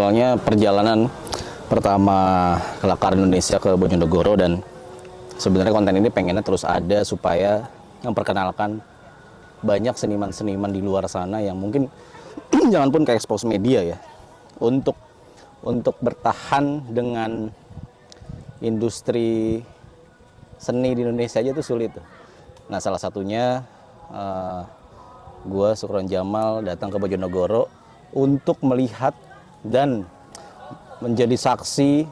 awalnya perjalanan pertama Kelakar Indonesia ke Bojonegoro, dan sebenarnya konten ini pengennya terus ada supaya memperkenalkan banyak seniman-seniman di luar sana yang mungkin jangan pun ke expose media ya, untuk bertahan dengan industri seni di Indonesia aja itu sulit. Nah, salah satunya gue Sukron Jamal datang ke Bojonegoro untuk melihat dan menjadi saksi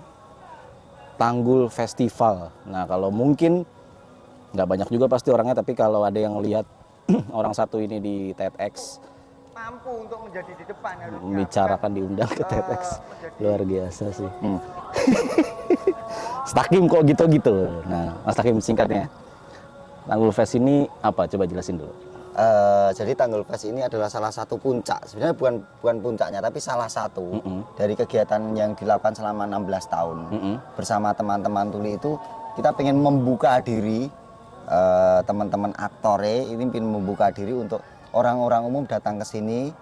Tanggul Festival. Nah, kalau mungkin nggak banyak juga pasti orangnya, tapi kalau ada yang lihat orang satu ini di TEDx, mampu untuk menjadi di depan harusnya. Membicarakan diundang ke TEDx, luar biasa sih. Stakim kok gitu-gitu. Nah, Mas Takim singkatnya, Tanggul Fest ini apa? Coba jelasin dulu. Jadi Tanggul Fest ini adalah salah satu puncak. Sebenarnya bukan puncaknya, tapi salah satu dari kegiatan yang dilakukan selama 16 tahun bersama teman-teman tuli itu. Kita pengen membuka diri, teman-teman aktore ini pengen membuka diri untuk orang-orang umum datang ke sini.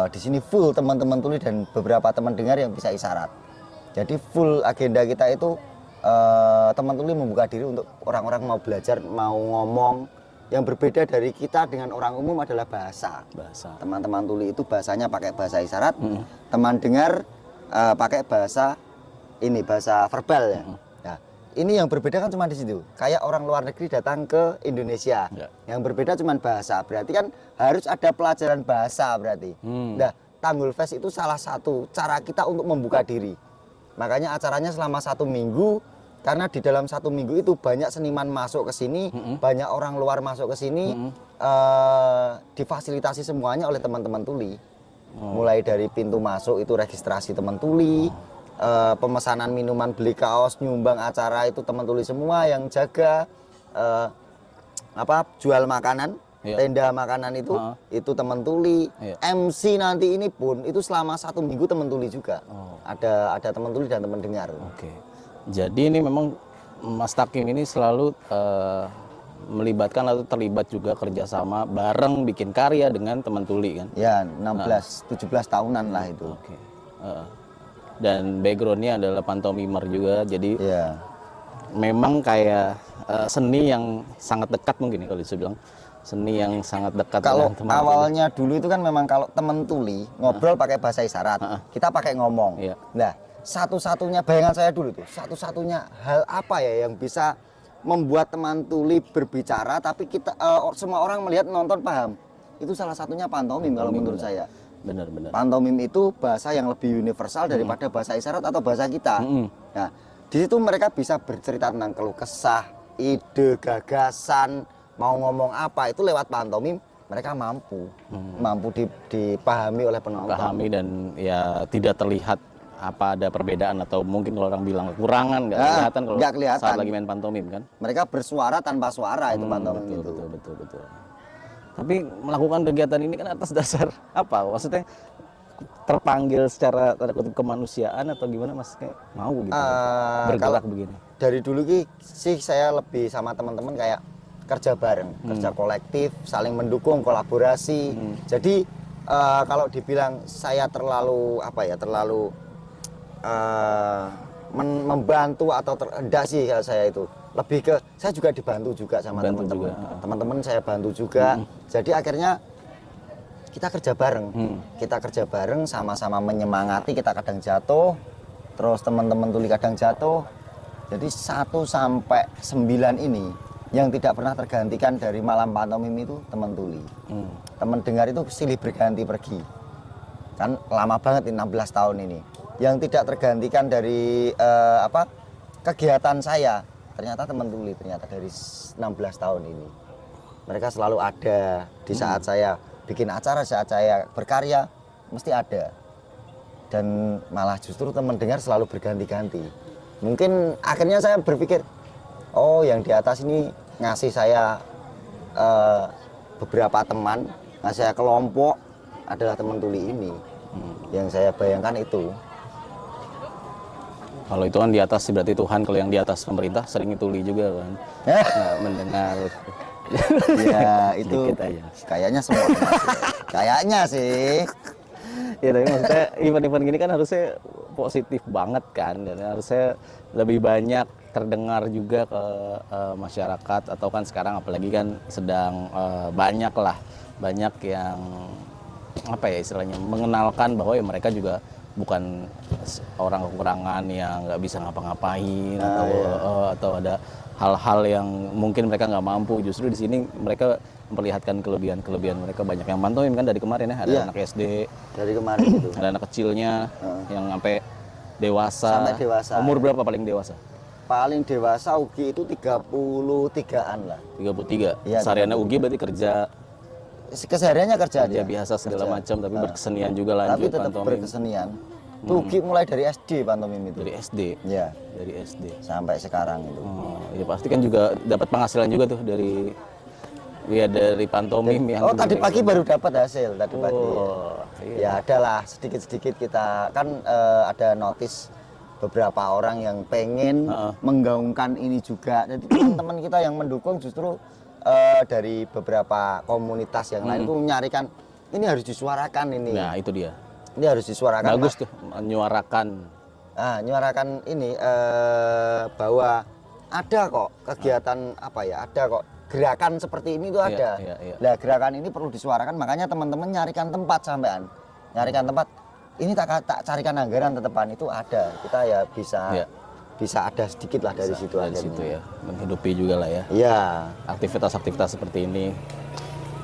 Di sini full teman-teman tuli dan beberapa teman dengar yang bisa isyarat. Jadi full agenda kita itu teman tuli membuka diri untuk orang-orang mau belajar, mau ngomong. Yang berbeda dari kita dengan orang umum adalah bahasa. Teman-teman tuli itu bahasanya pakai bahasa isyarat, teman dengar pakai bahasa verbal ya. Nah, ini yang berbeda kan cuma di situ. Kayak orang luar negeri datang ke Indonesia, yang berbeda cuma bahasa. Berarti kan harus ada pelajaran bahasa berarti. Nah, Tanggul Fest itu salah satu cara kita untuk membuka diri. Makanya acaranya selama 1 minggu. Karena di dalam 1 minggu itu banyak seniman masuk ke sini, banyak orang luar masuk ke sini, difasilitasi semuanya oleh teman-teman tuli. Mulai dari pintu masuk itu registrasi teman tuli, pemesanan minuman, beli kaos, nyumbang acara itu teman tuli semua yang jaga, jual makanan, tenda makanan itu teman tuli. MC nanti ini pun itu selama 1 minggu teman tuli juga. Ada teman tuli dan teman dengar. Jadi ini memang Mas Takim ini selalu melibatkan atau terlibat juga kerjasama bareng bikin karya dengan teman tuli kan? Ya, 16-17 tahunan lah itu. Dan backgroundnya adalah pantomimer juga, jadi memang kayak seni yang sangat dekat mungkin kalau bisa bilang. Seni yang sangat dekat kalau dengan teman awalnya tuli. Dulu itu kan memang kalau teman tuli ngobrol pakai bahasa isyarat, kita pakai ngomong. Nah, satu-satunya bayangan saya dulu tuh, satu-satunya hal apa ya yang bisa membuat teman tuli berbicara tapi kita semua orang melihat nonton paham, itu salah satunya pantomim kalau menurut saya. Benar. Pantomim itu bahasa yang lebih universal daripada bahasa isyarat atau bahasa kita. Nah, di situ mereka bisa bercerita tentang keluh kesah, ide, gagasan, mau ngomong apa itu lewat pantomim. Mereka mampu dipahami oleh penonton. Pahami dan ya tidak terlihat apa ada perbedaan atau mungkin kalau orang bilang kekurangan nggak kelihatan kalau saat lagi main pantomim kan. Mereka bersuara tanpa suara itu pantomim itu. Betul. Tapi melakukan kegiatan ini kan atas dasar apa? Maksudnya terpanggil secara tanda kutip kemanusiaan atau gimana Mas? Kayak mau gitu bergerak begini. Dari dulu sih saya lebih sama teman-teman kayak kerja bareng, kerja kolektif, saling mendukung, kolaborasi. Jadi kalau dibilang saya terlalu membantu atau enggak sih kalau saya itu lebih ke saya juga dibantu juga sama teman-teman saya bantu juga. Jadi akhirnya kita kerja bareng sama-sama menyemangati. Kita kadang jatuh terus teman-teman tuli kadang jatuh, jadi 1 sampai 9 ini yang tidak pernah tergantikan dari malam pantomim itu teman tuli. Teman dengar itu silih berganti pergi kan, lama banget 16 tahun ini. Yang tidak tergantikan dari kegiatan saya ternyata teman tuli, ternyata dari 16 tahun ini mereka selalu ada di saat saya bikin acara, saat saya berkarya mesti ada. Dan malah justru teman dengar selalu berganti-ganti. Mungkin akhirnya saya berpikir, oh yang di atas ini ngasih saya beberapa teman, ngasih saya kelompok adalah teman tuli ini. Yang saya bayangkan itu. Kalau itu kan di atas berarti Tuhan, kalau yang di atas pemerintah sering tuli juga kan. Nggak mendengar. Ya itu kayaknya semua. Kayaknya sih. Ya tapi maksudnya event-event gini kan harusnya positif banget kan, dan harusnya lebih banyak terdengar juga ke masyarakat, atau kan sekarang apalagi kan sedang banyak yang apa ya istilahnya mengenalkan bahwa ya mereka juga bukan orang kekurangan yang nggak bisa ngapa-ngapain atau ada hal-hal yang mungkin mereka nggak mampu. Justru di sini mereka memperlihatkan kelebihan mereka. Banyak yang pantauin kan dari kemarin ya, ada anak SD dari kemarin itu. ada anak kecilnya yang sampai dewasa. Sampai dewasa. Umur berapa paling dewasa? Paling dewasa Ugi itu 33-an lah. 33. Iya, Sehariannya Ugi berarti kerja Kesehariannya kerja dia. biasa segala macam, tapi berkesenian juga Tapi lanjut tetap pantomim. berkesenian. Tuh Ugi mulai dari SD pantomim itu. Dari SD. Ya, Dari SD. sampai sekarang itu. Oh, ya pasti kan juga dapat penghasilan juga tuh dari pantomim yang Tadi pagi baru dapat hasil tadi pagi. Oh, iya. Ya adalah sedikit-sedikit kita kan ada notice beberapa orang yang pengen menggaungkan ini juga. Jadi teman-teman kita yang mendukung justru dari beberapa komunitas yang lain itu menyarikan ini harus disuarakan ini. Nah, itu dia. Ini harus disuarakan. Bagus tuh menyuarakan. Nyuarakan ini bahwa ada kok kegiatan apa ya? Ada kok gerakan seperti ini tuh ada. Iya. Nah, gerakan ini perlu disuarakan, makanya teman-teman nyarikan tempat sampean. Nyarikan tempat. Ini tak carikan anggaran tetepan itu ada. Kita ya bisa ada sedikit lah dari situ Dari situ ya, menghidupi juga lah ya. Iya. Aktivitas-aktivitas seperti ini.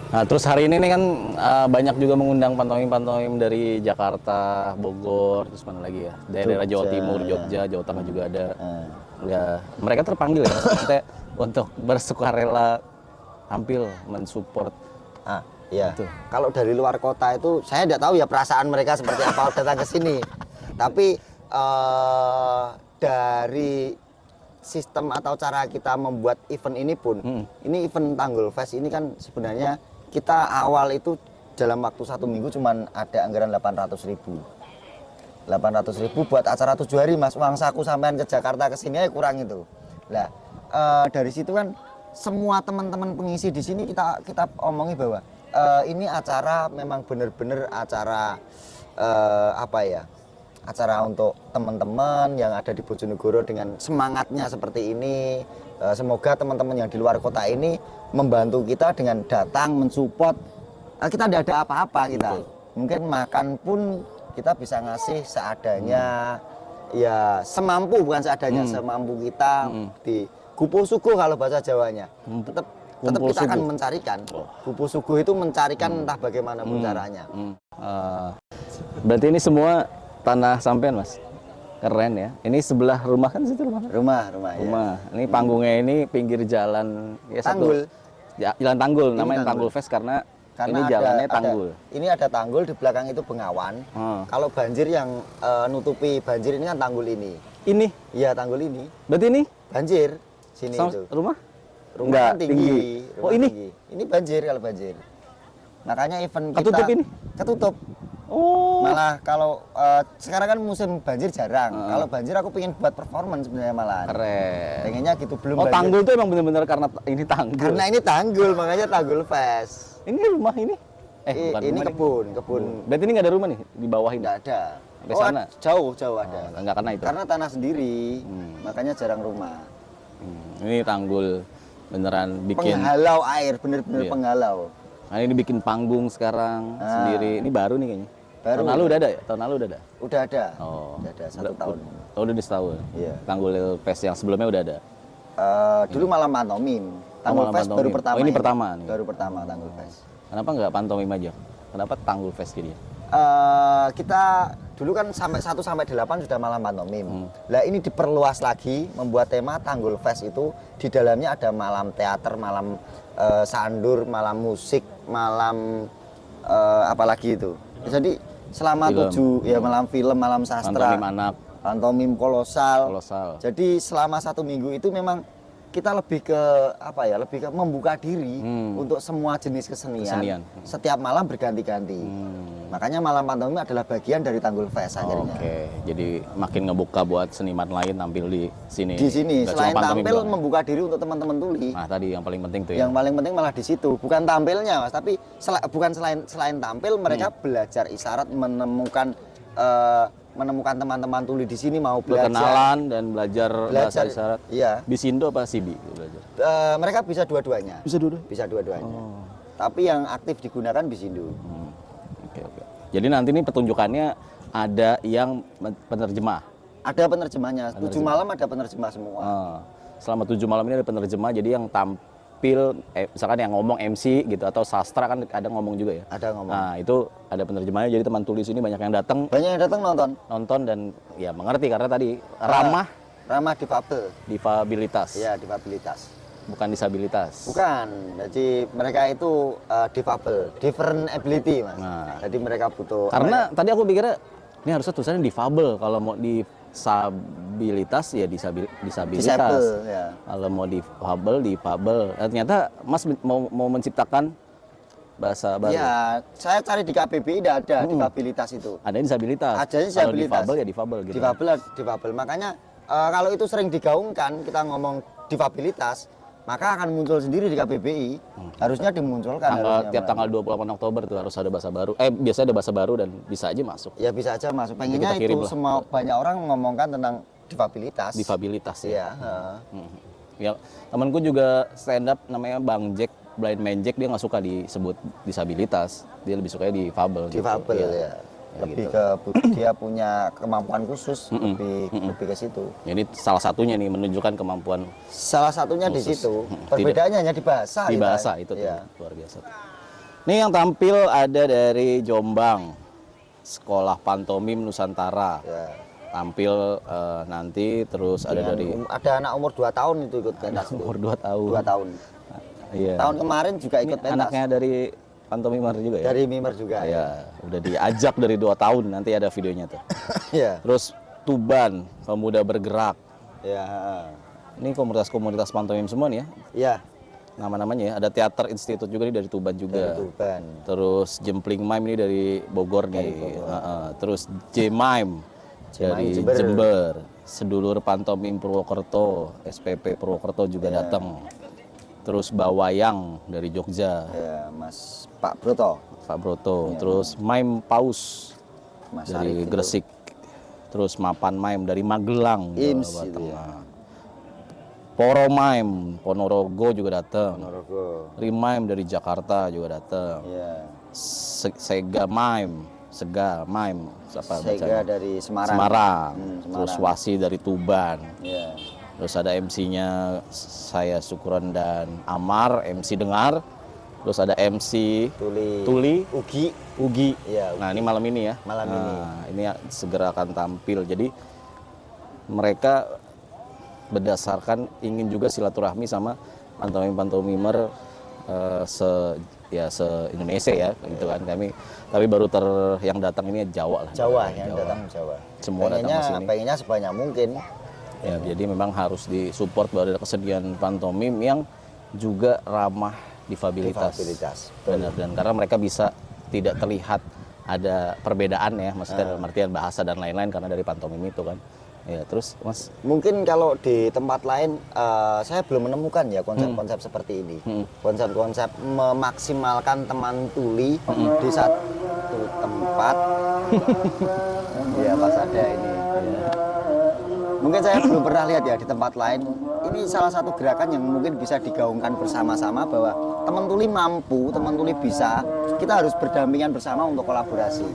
Nah, terus hari ini nih kan banyak juga mengundang pantomim-pantomim dari Jakarta, Bogor, terus mana lagi ya? Daerah Jawa Timur, Jogja, Jawa Tengah juga ada. Ya, mereka terpanggil ya maksudnya untuk bersukarela tampil mensupport. Iya. Kalau dari luar kota itu saya tidak tahu ya perasaan mereka seperti apa datang ke sini. Tapi dari sistem atau cara kita membuat event ini pun, ini event Tanggul Fest ini kan sebenarnya kita awal itu dalam waktu 1 minggu cuman ada anggaran 800.000. 800.000 buat acara 7 hari Mas, uang saku sampean ke Jakarta ke sini kurang itu. Lah dari situ kan semua teman-teman pengisi di sini kita omongi bahwa ini acara memang benar-benar acara acara untuk teman-teman yang ada di Bojonegoro dengan semangatnya seperti ini. Semoga teman-teman yang di luar kota ini membantu kita dengan datang mensupport. Kita tidak ada apa-apa kita. Mungkin makan pun kita bisa ngasih seadanya, ya semampu, bukan seadanya, semampu kita di Gupo Suguh kalau bahasa Jawanya. Tetap kita akan mencarikan. Gupo Suguh itu mencarikan entah bagaimanapun caranya. Berarti ini semua tanah sampean Mas? Keren ya. Ini sebelah rumah kan situ rumah? Rumah. Ya. Ini panggungnya ini pinggir jalan ya Tanggul. Jalan Tanggul, Ini namanya Tanggul Fest karena ini jalannya Tanggul. Ini ada Tanggul, di belakang itu Bengawan. Kalau banjir yang nutupi banjir ini kan Tanggul ini. Ini? Iya, Tanggul ini. Berarti ini? Banjir sini itu. Rumah? Rumah Enggak, kan tinggi. Rumah ini? tinggi. Ini banjir kalau banjir. Makanya event kita Ketutup ini? Ketutup. Oh. Malah kalau sekarang kan musim banjir jarang. Kalau banjir aku pengen buat performance sebenarnya malah. Keren. Pengennya gitu belum Oh, banjir. Tanggul tuh emang bener-bener karena ini Tanggul. Karena ini Tanggul, makanya Tanggul Fest. Ini rumah ini? Bukan Ini rumah nih. kebun. Berarti ini nggak ada rumah nih di bawah ini? Nggak ada. Sampai sana? Jauh ada. Nggak kena itu? Karena tanah sendiri, makanya jarang rumah. Ini Tanggul beneran bikin. Penghalau air, bener-bener Iya. penghalau. Nah, ini bikin panggung sekarang sendiri. Ini baru nih kayaknya. Baru. Tahun lalu udah ada ya? Tahun lalu udah ada? Udah ada. Oh. Udah ada 1 tahun. Oh, udah di setahun. Iya. Tanggul Fest yang sebelumnya udah ada. Dulu malam pantomim. Tanggul malam Fest baru pantomim. pertama. Oh, ini ini. pertama nih. Baru pertama Tanggul Fest. Kenapa nggak pantomim aja? Kenapa Tanggul Fest jadi? Kita dulu kan sampai 1 sampai 8 sudah malam pantomim. Lah ini diperluas lagi membuat tema Tanggul Fest itu di dalamnya ada malam teater, malam sandur, malam musik, malam apalagi itu. Jadi selama Film. 7 ya malam film, malam sastra, Pantomim anak. pantomim kolosal. Kolosal. Jadi selama 1 minggu itu memang kita lebih ke lebih ke membuka diri untuk semua jenis kesenian. Setiap malam berganti-ganti. Makanya malam pantomim adalah bagian dari Tanggul Fest akhirnya. Oke, jadi makin ngebuka buat seniman lain tampil di sini. Di sini Nggak selain cuma pantomim tampil doang. membuka diri untuk teman-teman tuli. Nah, tadi yang paling penting tuh ya. Yang paling penting malah di situ, bukan tampilnya Mas, tapi bukan selain tampil mereka belajar isyarat, menemukan menemukan teman-teman tuli di sini mau belajar. Berkenalan dan belajar bahasa isyarat. Iya. Bisindo apa Sibi belajar? Mereka bisa dua-duanya. Bisa dulu. Bisa dua-duanya. Tapi yang aktif digunakan Bisindo. Oke. Jadi nanti nih pertunjukannya ada yang penerjemah. Ada penerjemahnya. 7 malam ada penerjemah semua. Selama 7 malam ini ada penerjemah. Jadi yang tampil, misalkan yang ngomong MC gitu atau sastra kan ada ngomong juga ya. Ada ngomong. Nah itu ada penerjemahnya. Jadi teman tulis ini banyak yang datang Banyak yang datang nonton dan ya mengerti karena tadi ramah ramah difabel. difabilitas, Iya, difabilitas. bukan disabilitas. Bukan. Jadi mereka itu difabel, different ability, Mas. Nah. Jadi mereka butuh Karena tadi aku pikirnya ini harusnya tulisannya difabel. Kalau mau disabilitas ya disabilitas. disable, ya. Kalau mau difabel. Ternyata Mas mau menciptakan bahasa baru. Iya, saya cari di KBBI tidak ada difabilitas itu. Ada disabilitas. Ada Kalau disabilitas. difabel ya difabel gitu. Difabel. Makanya kalau itu sering digaungkan, kita ngomong difabilitas, maka akan muncul sendiri di KBBI. Harusnya dimunculkan. Tiap tanggal 28 Oktober tuh harus ada bahasa baru. Biasanya ada bahasa baru dan bisa aja masuk. Ya bisa aja masuk. Pengennya kita kirim itu lah. semua banyak orang ngomongkan tentang difabilitas. Difabilitas ya. Iya. Ya, temanku juga stand up namanya Bang Jack, Blind Man Jack, dia nggak suka disebut disabilitas, dia lebih suka difabel. Difabel gitu. ya. Lebih ke dia punya kemampuan khusus, lebih ke situ. Jadi salah satunya nih menunjukkan kemampuan Salah satunya di khusus. situ. Perbedaannya hanya di bahasa. di kita. bahasa itu tuh Iya. luar biasa. Nih yang tampil ada dari Jombang, Sekolah Pantomim Nusantara. Ya. Tampil nanti terus ada dari Ada anak umur 2 tahun itu ikut pentas. umur 2 tahun. 2 tahun. Iya. Tahun kemarin juga Ini ikut pentas. anaknya dari Pantomimer juga ya? Dari Mimer juga. Ya, udah diajak dari 2 tahun, nanti ada videonya tuh. Iya. Terus Tuban, Pemuda Bergerak. Ya. Ini komunitas-komunitas pantomim semua nih ya, Iya. nama-namanya ya. Ada Teater Institut juga nih dari Tuban juga. Dari Tuban. Terus Jempling Mime ini dari Bogor nih. Terus J-Mime dari Jember. Jember. Sedulur Pantomim Purwokerto, SPP Purwokerto juga datang. Terus Bawayang dari Jogja, Ya, Mas Pak Broto. Pak Broto. Terus Mime Paus Mas dari Arif itu. Gresik. Terus Mapan Mime dari Magelang, IMS Jawa itu Tengah. Poro Mime, Ponorogo juga datang. Ponorogo. Rimime dari Jakarta juga datang. Iya. Sega Mime, Sega Mime, siapa Sega bacanya? dari Semarang. Semarang. Semarang. Terus Wasi dari Tuban. Iya. Terus ada MC-nya saya Syukron dan Amar, MC Dengar. Terus ada MC Tuli, Ugi. Iya, Nah, ini malam ini ya. Malam ini. Ini segera akan tampil. Jadi mereka berdasarkan ingin juga silaturahmi sama pantomim-pantomimer se-Indonesia ya, gitu kan. Kami baru yang datang ini Jawa lah. Jawa yang datang Jawa. Semua datang ke sini. Pengennya sebanyak mungkin. Ya, jadi memang harus disupport bahwa ada kesediaan pantomim yang juga ramah difabilitas. Benar, dan karena mereka bisa tidak terlihat ada perbedaan ya, maksudnya dalam artian bahasa dan lain-lain karena dari pantomim itu kan. Ya, terus Mas, Mungkin kalau di tempat lain saya belum menemukan ya konsep-konsep seperti ini. Konsep-konsep memaksimalkan teman tuli di satu tempat. Iya, pas ada ini. Ya. Mungkin saya belum pernah lihat ya di tempat lain. Ini salah satu gerakan yang mungkin bisa digaungkan bersama-sama bahwa teman tuli mampu, teman tuli bisa. Kita harus berdampingan bersama untuk kolaborasi.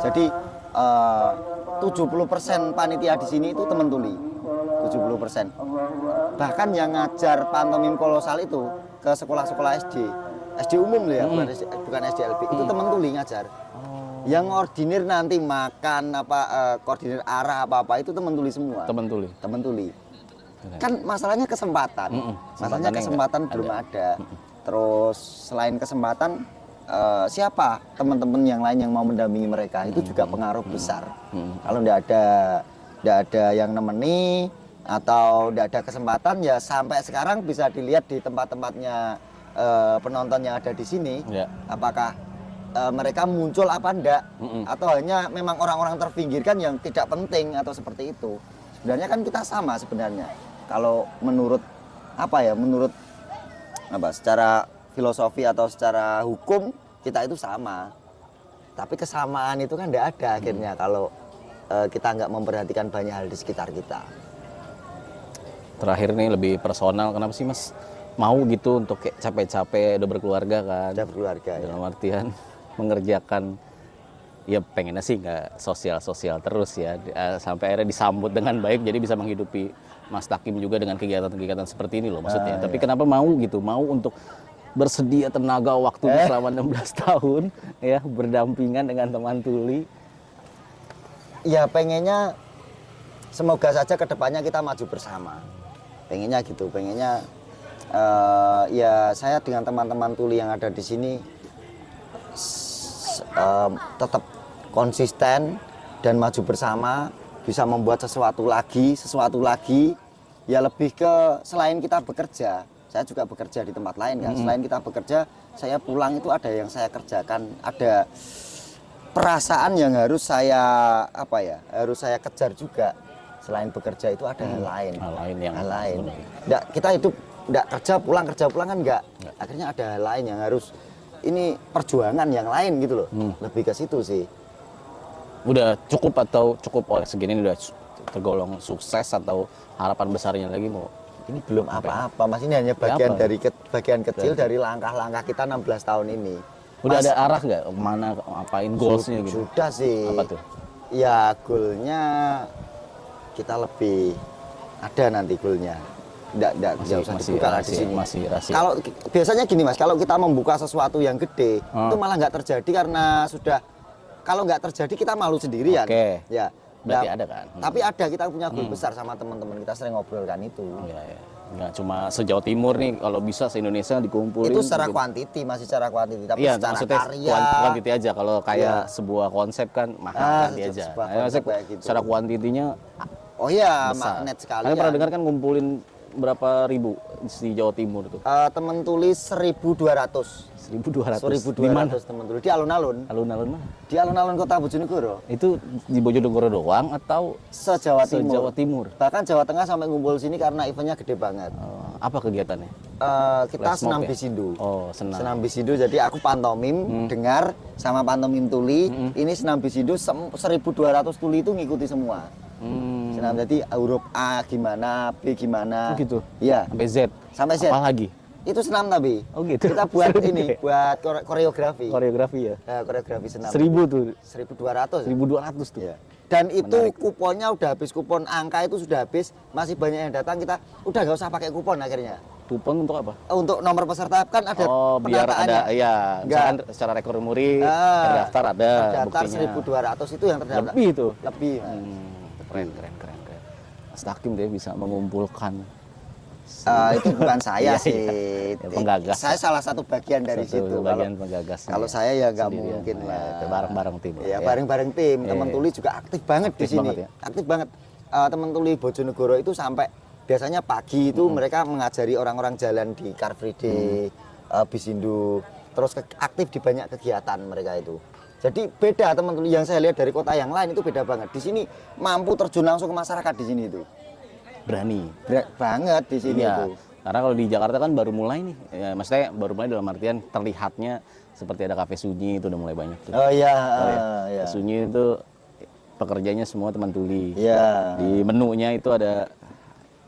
Jadi 70% panitia di sini itu teman tuli. 70%. Bahkan yang ngajar pantomim kolosal itu ke sekolah-sekolah SD umum loh ya, bukan SDLB. Itu teman tuli ngajar. Yang ordinir nanti makan koordinir arah apa itu teman tuli semua. teman tuli. Teman tuli. Kan masalahnya kesempatan. Masalahnya kesempatan belum ada. Terus selain kesempatan siapa teman-teman yang lain yang mau mendampingi mereka itu juga pengaruh besar. Kalau tidak ada yang nemeni atau tidak ada kesempatan ya sampai sekarang bisa dilihat di tempat-tempatnya penonton yang ada di sini. Ya. Apakah mereka muncul apa enggak atau hanya memang orang-orang terpinggirkan yang tidak penting atau seperti itu. Sebenarnya kan kita sama sebenarnya. Kalau menurut secara filosofi atau secara hukum kita itu sama. Tapi kesamaan itu kan enggak ada akhirnya kalau kita nggak memperhatikan banyak hal di sekitar kita. Terakhir nih lebih personal, kenapa sih Mas mau gitu untuk kayak capek-capek udah berkeluarga kan? Ada berkeluarga ya. Dalam artian mengerjakan, ya pengennya sih nggak sosial-sosial terus ya, sampai akhirnya disambut dengan baik jadi bisa menghidupi Mas Takim juga dengan kegiatan-kegiatan seperti ini loh maksudnya. Tapi kenapa mau gitu, mau untuk bersedia tenaga waktu selama 16 tahun ya berdampingan dengan teman tuli. Ya pengennya semoga saja kedepannya kita maju bersama. Pengennya gitu, pengennya ya saya dengan teman-teman tuli yang ada di sini tetap konsisten dan maju bersama, bisa membuat sesuatu lagi, ya lebih ke selain kita bekerja, saya juga bekerja di tempat lain kan. Selain kita bekerja, saya pulang itu ada yang saya kerjakan, ada perasaan yang harus saya harus saya kejar juga. Selain bekerja itu ada hal lain. Hal lain. Nggak, kita hidup nggak kerja pulang kan enggak. Akhirnya ada hal lain yang harus, ini perjuangan yang lain gitu loh. Lebih ke situ sih. Udah cukup atau cukup oleh segini udah tergolong sukses atau harapan besarnya lagi mau? Ini belum apa-apa, Mas. Ini hanya bagian dari bagian kecil dari langkah-langkah kita 16 tahun ini. Udah Mas, ada arah nggak mana ngapain goalsnya gitu? Sudah sih. Apa tuh? Ya goalnya kita lebih ada nanti goalnya. Nggak usah dibuka lah di sini. Masih rahasia. Kalau biasanya gini Mas, kalau kita membuka sesuatu yang gede, itu malah nggak terjadi karena sudah. Kalau nggak terjadi kita malu sendirian. Oke. Ya. Berarti ada kan? Tapi ada, kita punya goal besar sama teman-teman kita, sering ngobrolkan itu. Iya, iya. Nggak cuma se-Jawa Timur nih, kalau bisa se-Indonesia dikumpulin. Itu secara kuantiti, masih secara kuantiti, tapi iya, secara maksudnya karya. kuantiti aja. Kalau kayak sebuah konsep kan kuantiti aja. Maksudnya gitu. secara kuantitinya Oh iya, besar. magnet sekali. Kalian pernah dengar kan ngumpulin berapa ribu di Jawa Timur tuh? Temen tulis 1.200. 1.200. Di mana? 1.200 temen tulis di alun-alun. Alun-alun mana? Di alun-alun Kota Bojonegoro. Itu di Bojonegoro doang atau Se-Jawa Timur. se-Jawa Timur? Bahkan Jawa Tengah sampai ngumpul sini karena eventnya gede banget. Apa kegiatannya? Kita Flash senam mob ya? bisindu. Oh, senam. Senam bisindu, jadi aku pantomim, dengar sama pantomim tuli. Ini senam bisindu 1.200 tuli itu ngikuti semua. Senam, jadi huruf A gimana, B gimana. Oh gitu? Iya. Sampai Z? Sampai Z. Apa lagi? Itu senam tapi. Oh gitu? Kita buat Seribu ini, ya? buat koreografi. Koreografi ya? Koreografi senam. 1000 tuh? 1.200. 1.200 tuh? Iya. Dan itu kuponnya udah habis, kupon angka itu sudah habis, masih banyak yang datang, kita udah nggak usah pakai kupon akhirnya. Kupon untuk apa? Untuk nomor peserta kan ada biar penataannya. ada, iya, misalkan secara rekor muri, terdaftar ada Terdaftar buktinya. 1.200 itu yang terdaftar. Lebih tuh? Lebih. Mas. Keren. Mas Takim deh bisa mengumpulkan. Itu bukan saya Iya, sih. iya. Ya, penggagas. Saya salah satu bagian dari situ. Bagian penggagasnya. Kalau saya ya nggak Sendirian. mungkin Ya, lah. bareng-bareng tim. Ya, bareng-bareng tim. Teman Iya. tuli juga aktif banget di Aktif sini. banget ya? Aktif banget. Teman tuli Bojonegoro itu sampai biasanya pagi itu mereka mengajari orang-orang jalan di Car Free Day, bisindu, terus aktif di banyak kegiatan mereka itu. Jadi beda teman tuli yang saya lihat dari kota yang lain itu beda banget. Di sini mampu terjun langsung ke masyarakat di sini itu. Berani. Banget di sini Iya. itu. Karena kalau di Jakarta kan baru mulai nih. Ya, maksudnya baru mulai dalam artian terlihatnya seperti ada kafe sunyi itu udah mulai banyak tuh. Oh iya, Kafe sunyi itu pekerjanya semua teman tuli. Iya. Di menunya itu ada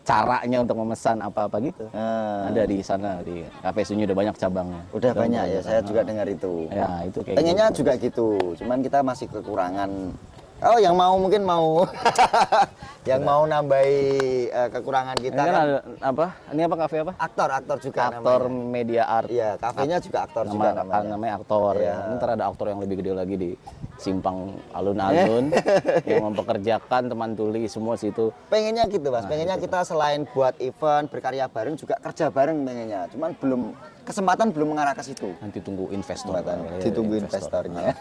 caranya untuk memesan apa-apa gitu. Ada di sana di kafe sunyi udah banyak cabangnya. Udah banyak ya, saya juga dengar itu. Ya, itu kayak Pengennya juga gitu, cuman kita masih kekurangan. Oh, yang mau mungkin mau yang mau nambahi kekurangan kita Ini kan kan ada apa? Ini apa kafe apa? aktor juga Aktor namanya. Media Art. Iya, kafenya juga aktor juga namanya. Namanya aktor. Iya. Ya. Ntar ada aktor yang lebih gede lagi di simpang alun-alun yang mempekerjakan teman tuli semua situ. Pengennya gitu, Mas. Pengennya kita selain buat event, berkarya bareng juga kerja bareng pengennya. Cuman kesempatan belum mengarah ke situ. Nanti tunggu investor. Kesempatan. Ditunggu investornya.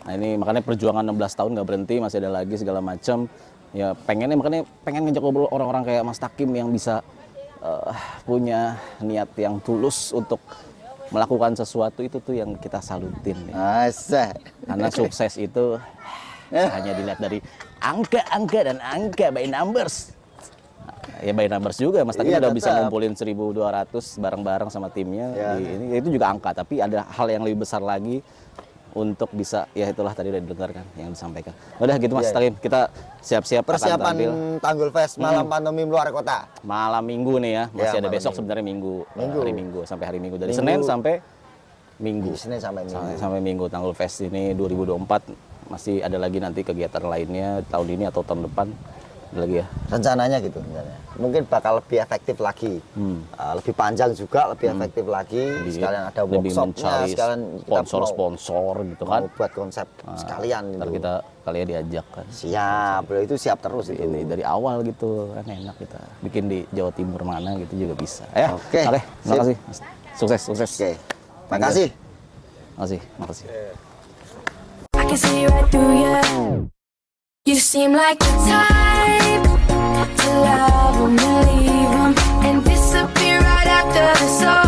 Nah ini makanya perjuangan 16 tahun nggak berhenti, masih ada lagi segala macam. Ya pengen ngajak ngobrol orang-orang kayak Mas Takim yang bisa punya niat yang tulus untuk melakukan sesuatu, itu tuh yang kita salutin. Ya. Asa. Karena sukses itu hanya dilihat dari angka-angka dan angka by numbers. Ya by numbers juga, Mas Takim Iya, udah bisa tetap. ngumpulin 1.200 bareng-bareng sama timnya. Ya. Ini itu juga angka, tapi ada hal yang lebih besar lagi untuk bisa ya itulah tadi udah didengarkan yang disampaikan. Udah gitu Mas Iya. Talim, kita siap-siap akan Persiapan tampil Tanggul Fest malam pantomim luar kota. malam Minggu nih ya. Masih Ya, ada malam besok Minggu. sebenarnya Minggu, hari Minggu sampai hari Minggu dari Minggu. Senin sampai Minggu. Senin sampai Minggu. Sampai Minggu Tanggul Fest ini 2024 masih ada lagi nanti kegiatan lainnya tahun ini atau tahun depan ada lagi ya. Rencananya gitu rencananya. Mungkin bakal lebih efektif lagi. Lebih panjang juga, lebih efektif lagi. Sekalian ada lebih workshopnya, mencari sekalian kita sponsor-sponsor gitu kan. mau buat konsep sekalian Ntar gitu. kita kalian diajak kan. Siap, beliau itu siap terus itu. Ini dari awal gitu kan enak kita bikin di Jawa Timur mana gitu juga bisa. Ya. Oke, Oke, sip. makasih. Sukses, sukses. Oke. Makasih. Makasih. I can see right through you. You seem like the type to love 'em and leave 'em and disappear right after the song.